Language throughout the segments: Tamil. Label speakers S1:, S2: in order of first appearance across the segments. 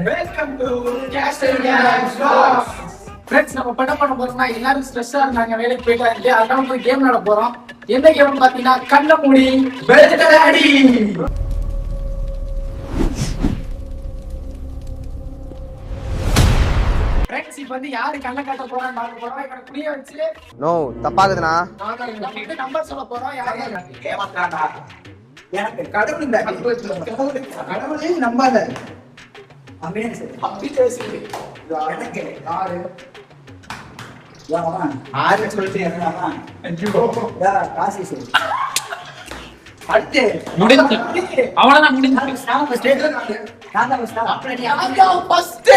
S1: Welcome to castle games vlogs. Friends நம்ம பண்ண போறோம்னா எல்லாரும் ஸ்ட்ரெஸ்ஸா இருந்தாங்க வேலைக்கு போயிட்டாங்க. அதனால ஒரு கேம் விளையாட போறோம். எந்த கேம்னு பாத்தீங்கன்னா கண்ண மூடி வெல்கடாடி. ஃப்ரெண்ட்ஸ் இப்போ வந்து யாரு கண்ண காட்ட போறான்னு பார்க்க போறோம். இவனை புரிய வச்சு
S2: நோ தப்பாகுதுண்ணா.
S1: நம்ம நம்பர் சொல்ல போறோம். யாரு
S3: ஏமாத்தாடா எனக்கு கடவுள் இந்த கடவுளே நம்பாத
S1: அப்படி பேசுது
S3: எனக்கு
S1: யாரு
S3: ஆறு சொல்லிட்டு என்னடா காசி சொல்லு அடுத்து
S1: முடிஞ்சு அவ்வளவுதான் முடிஞ்சு.
S3: நான் தான் first. அப்புறம் நீ
S1: அதான் ஃபர்ஸ்ட்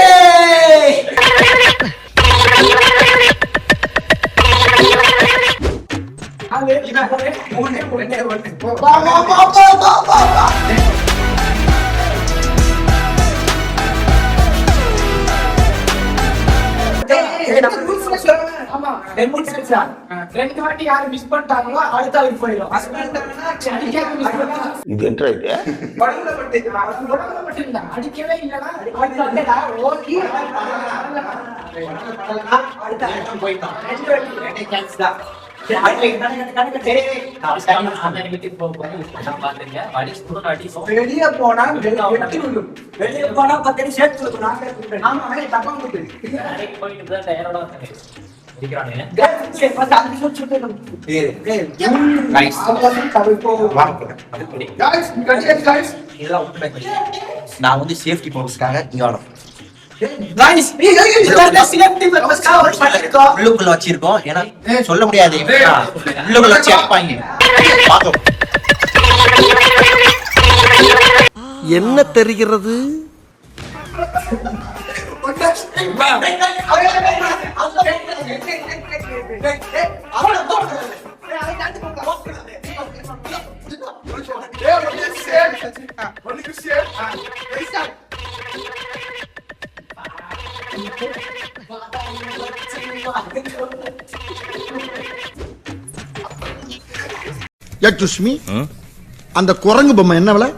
S1: அது இத போறே மூணு ஒண்ணு வா வா வா வா வா வா. ஆமா ரெண்டு வாட்டி யாரு மிஸ் பண்ணிட்டாங்களோ அடுத்த ஆளுக்கு போயிடும்.
S2: இது என்ன இது?
S1: அடிக்கவே இல்லைன்னா
S3: வெளிய போனா வெளிய போனா 10 அடி சேர்த்து கொடுக்கணும். ஆமா தப்பா கொடுத்து
S2: நான் வந்து சேஃப்டி பர்பஸ்க்காக இங்க வரணும். உள்ளுக்குள்ள வச்சிருக்கோம். ஏன்னா சொல்ல முடியாது. உள்ளுக்குள்ள வச்சு அடிப்பாங்க. பாத்தோம்.
S4: என்ன தெரிகிறது? யட்சுஷ்மி, அந்த குரங்கு பொம்மை என்ன விலை?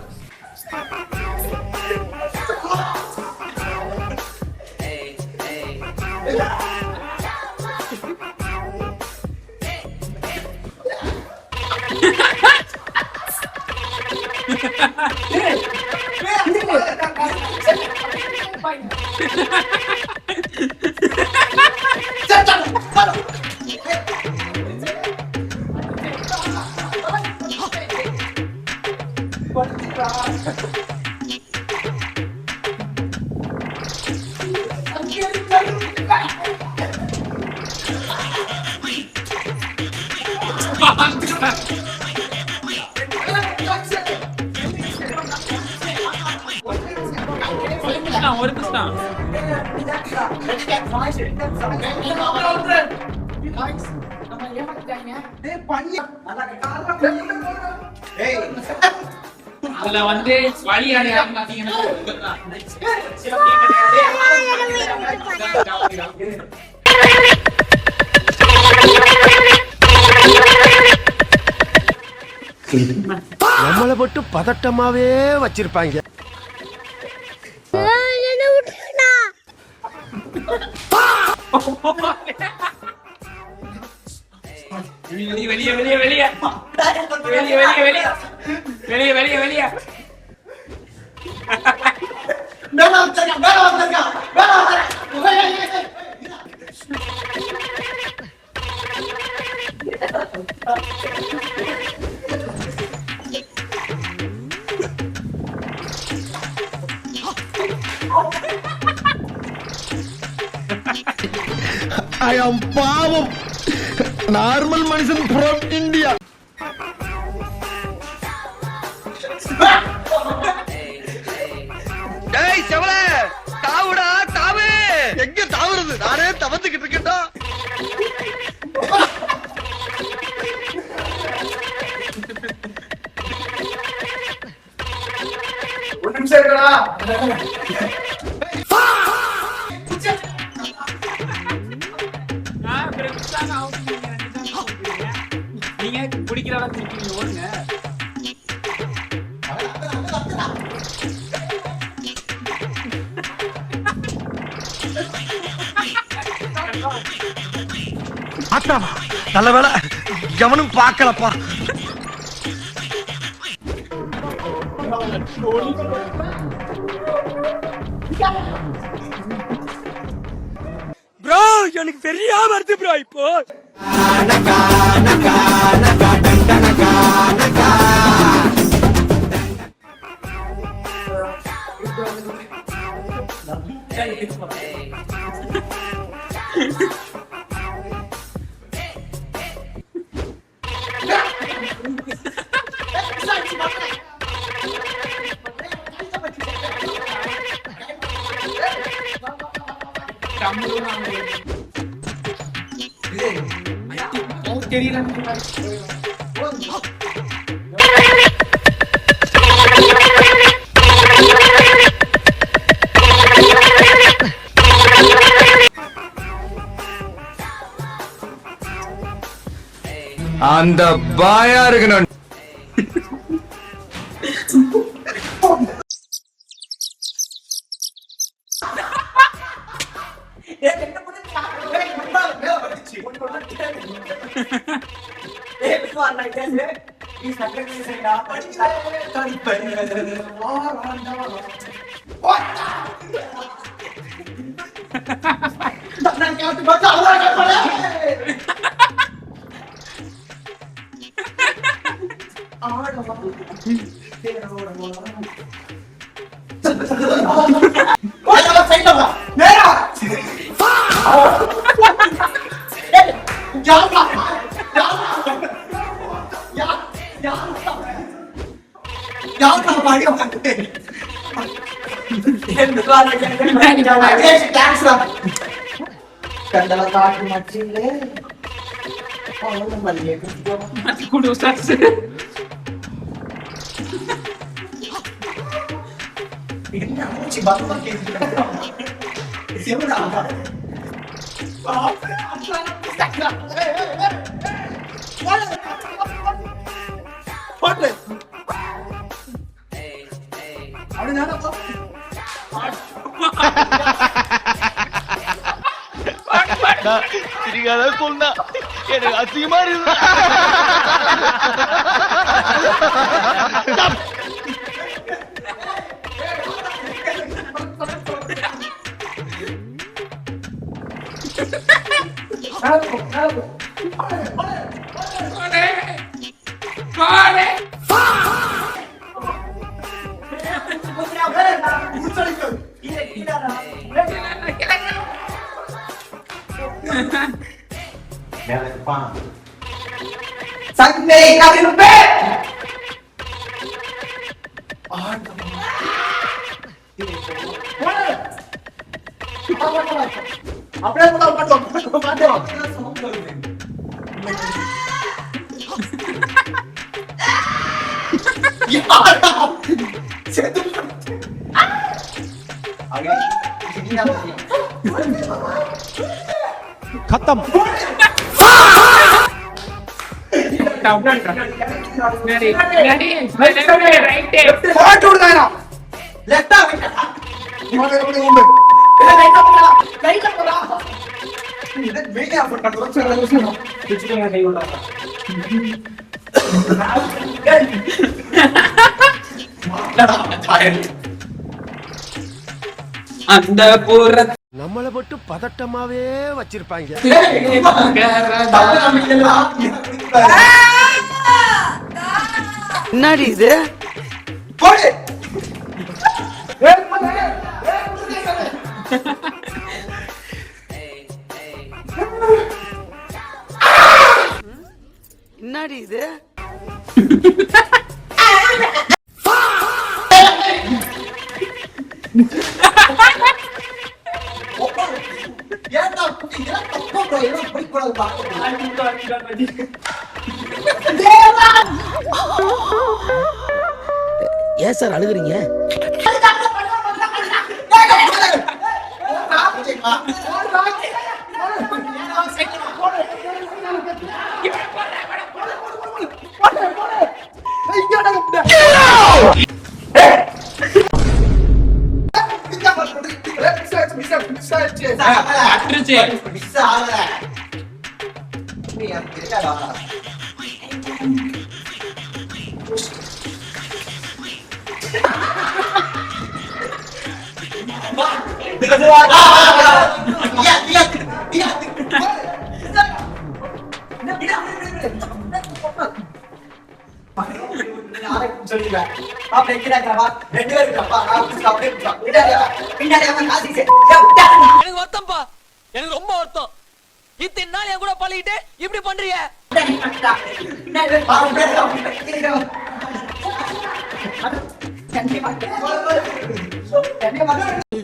S1: ஒரு புஸ்தகம் நம்ம ஏமாத்திட்டாங்க. அதுல வந்து வழியாடி
S4: நம்மளை மட்டும் பதட்டமாவே வச்சிருப்பாங்க.
S1: வெளிய வெளிய வெளிய வெளிய வெளிய வெளிய வெளிய வெளிய வெளிய
S4: I am பாவம். நார்மல் மனுஷன் from India. டேய் செவல, தாவுடா தாவு. எங்க தாவுறது? நானே தவந்துக்கிட்டு இருக்கேன்டா.
S1: ஒரு நிமிஷம் இருக்கடா. நீங்க குடிக்கிறதா திருப்பி ஓடுங்க.
S4: நல்ல வேளை எவனும் பார்க்கலப்பா. ப்ரோ எனக்கு பெரிய வருது ப்ரோ இப்போ.
S1: தெரியல.
S5: அந்த பாயா இருக்கணும்.
S4: சிரிக்காத சொன்னா எனக்கு அசிங்கமா இருக்கு.
S1: சண்டை கவிழ்ப்பே அப்படியே
S5: खत्म.
S1: அந்த பூர
S5: நம்மள மட்டும் பதட்டமாவே வச்சிருப்பாங்க.
S3: என்னடி இது? என்னடி இது?
S5: ஏன் சார் அழுகுறீங்க?
S6: எனக்கு வருத்தம்ப்பா, எனக்கு ரொம்ப வருத்தம். இத்தனை நாள் என் கூட பழகிட்டு இப்படி பண்றீங்க.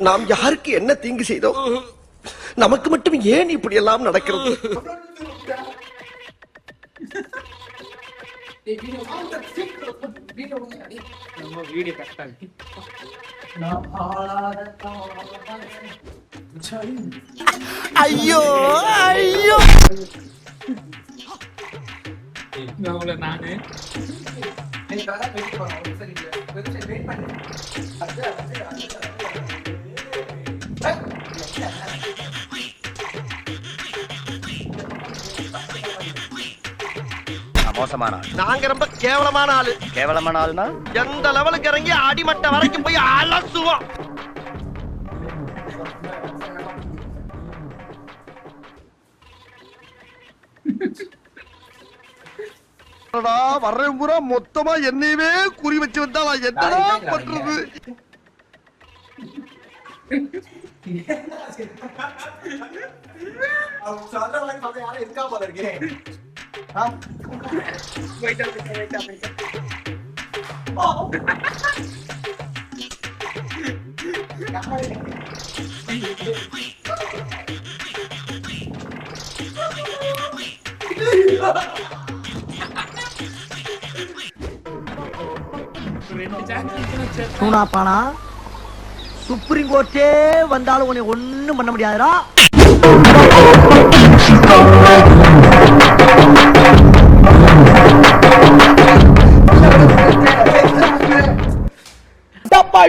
S7: நாம் யாருக்கு என்ன தீங்கு செய்தோம்? நமக்கு மட்டும் ஏன் இப்படி எல்லாம் நடக்கிறது?
S5: ஐயோ ஐயோ
S1: நானு
S2: மோசமான ஆள்.
S7: நாங்க ரொம்ப கேவலமான ஆளு.
S2: கேவலமான ஆள்னா
S7: எந்த லெவலுக்கு இறங்கி அடிமட்ட வரைக்கும் போய் அலசுவோம். வர்றேன் பூரா மொத்தமா என்னையவே குறி வச்சு வந்தா நான் என்னடா பண்றது?
S3: சூனாப்பானா சுப்ரீம் கோர்ட்டே வந்தாலும் உன்னை ஒண்ணும் பண்ண முடியாதுடா.
S7: டப்பா